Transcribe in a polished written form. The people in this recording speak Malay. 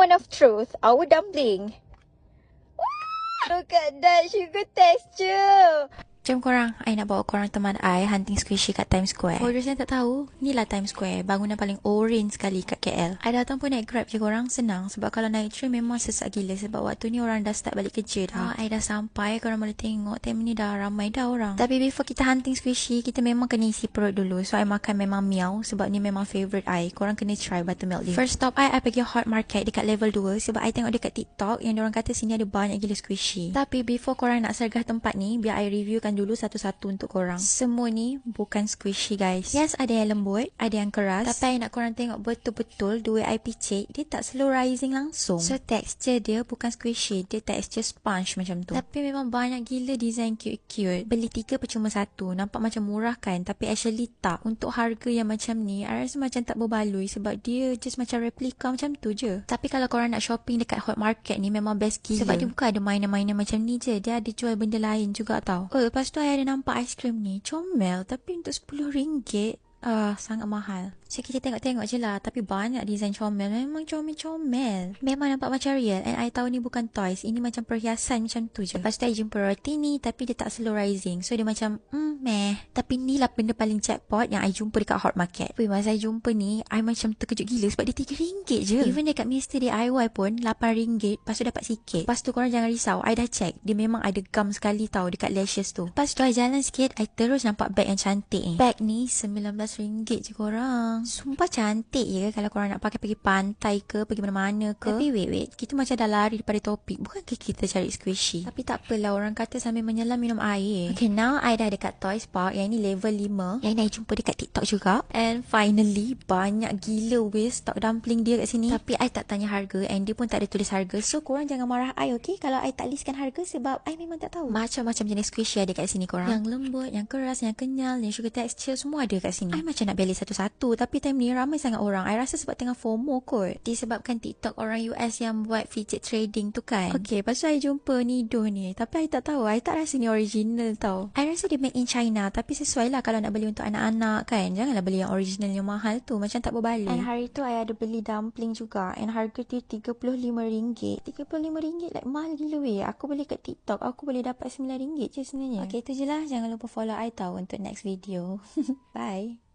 moment of truth. Our dumpling. Look at that sugar texture. Macam korang, I nak bawa korang teman I hunting squishy kat Times Square. For those yang tak tahu, ni lah Times Square, bangunan paling orange sekali kat KL. I datang pun naik Grab je korang, senang. Sebab kalau naik train memang sesak gila. Sebab waktu ni orang dah start balik kerja dah. I dah sampai, korang boleh tengok time ni dah ramai dah orang. Tapi before kita hunting squishy, kita memang kena isi perut dulu. So I makan memang miao, sebab ni memang favourite I. Korang kena try buttermilk dia. First stop I pergi Hot Market dekat level 2. Sebab I tengok dekat TikTok yang diorang kata sini ada banyak gila squishy. Tapi before korang nak sergah tempat ni, biar I reviewkan dulu satu-satu untuk korang. Semua ni bukan squishy guys. Yes, ada yang lembut, ada yang keras. Tapi I nak korang tengok betul-betul dua I picit, dia tak slow rising langsung. So texture dia bukan squishy, dia texture sponge macam tu. Tapi memang banyak gila design cute-cute. Beli 3 percuma 1. Nampak macam murah kan, tapi actually tak. Untuk harga yang macam ni, I rasa macam tak berbaloi sebab dia just macam replika macam tu je. Tapi kalau korang nak shopping dekat Hot Market ni memang best gila. Sebab dia bukan ada mainan-mainan macam ni je, dia ada jual benda lain juga tau. Oh, lepas tu I ada nampak aiskrim ni comel tapi untuk RM10 sangat mahal. So kita tengok-tengok je lah. Tapi banyak design comel. Memang comel-comel. Memang nampak macam real. And I tahu ni bukan toys. Ini macam perhiasan macam tu je. Lepas tu I jumpa roti ni, tapi dia tak slow rising. So dia macam meh. Tapi ni lah benda paling jackpot yang I jumpa dekat Hot Market. Tapi masa I jumpa ni, I macam terkejut gila sebab dia RM3 je. Even dekat Mr. DIY pun RM8. Lepas tu dapat sikit. Lepas tu korang jangan risau, I dah check. Dia memang ada gum sekali tau dekat lashes tu. Lepas tu I jalan sikit, I terus nampak bag yang cantik ni. Bag ni RM19 je korang. Sumpah cantik je kalau korang nak pakai pergi pantai ke, pergi mana-mana ke. Tapi wait, kita macam dah lari daripada topik. Bukankah kita cari squishy? Tapi tak apalah, orang kata sambil menyelam minum air. Okay, now I dah dekat Toys Park. Yang ni level 5. Yang ni I jumpa dekat TikTok juga. And finally, banyak gila weh stok dumpling dia kat sini. Tapi I tak tanya harga and dia pun tak ada tulis harga. So korang jangan marah I, okay? Kalau I tak listkan harga sebab I memang tak tahu. Macam-macam jenis squishy ada kat sini korang. Yang lembut, yang keras, yang kenyal, yang sugar texture, semua ada kat sini. I macam nak beli satu-satu. Tapi time ni ramai sangat orang. I rasa sebab tengah FOMO kot. Disebabkan TikTok orang US yang buat fidget trading tu kan. Okay, lepas tu I jumpa Nido ni. Tapi I tak tahu. I tak rasa ni original tau. I rasa dia made in China. Tapi sesuai lah kalau nak beli untuk anak-anak kan. Janganlah beli yang original yang mahal tu. Macam tak berbaloi. And hari tu I ada beli dumpling juga. And harga dia RM35. RM35 like mahal gila weh. Aku beli kat TikTok. Aku boleh dapat RM9 je sebenarnya. Okay, tu je lah. Jangan lupa follow I tau untuk next video. Bye.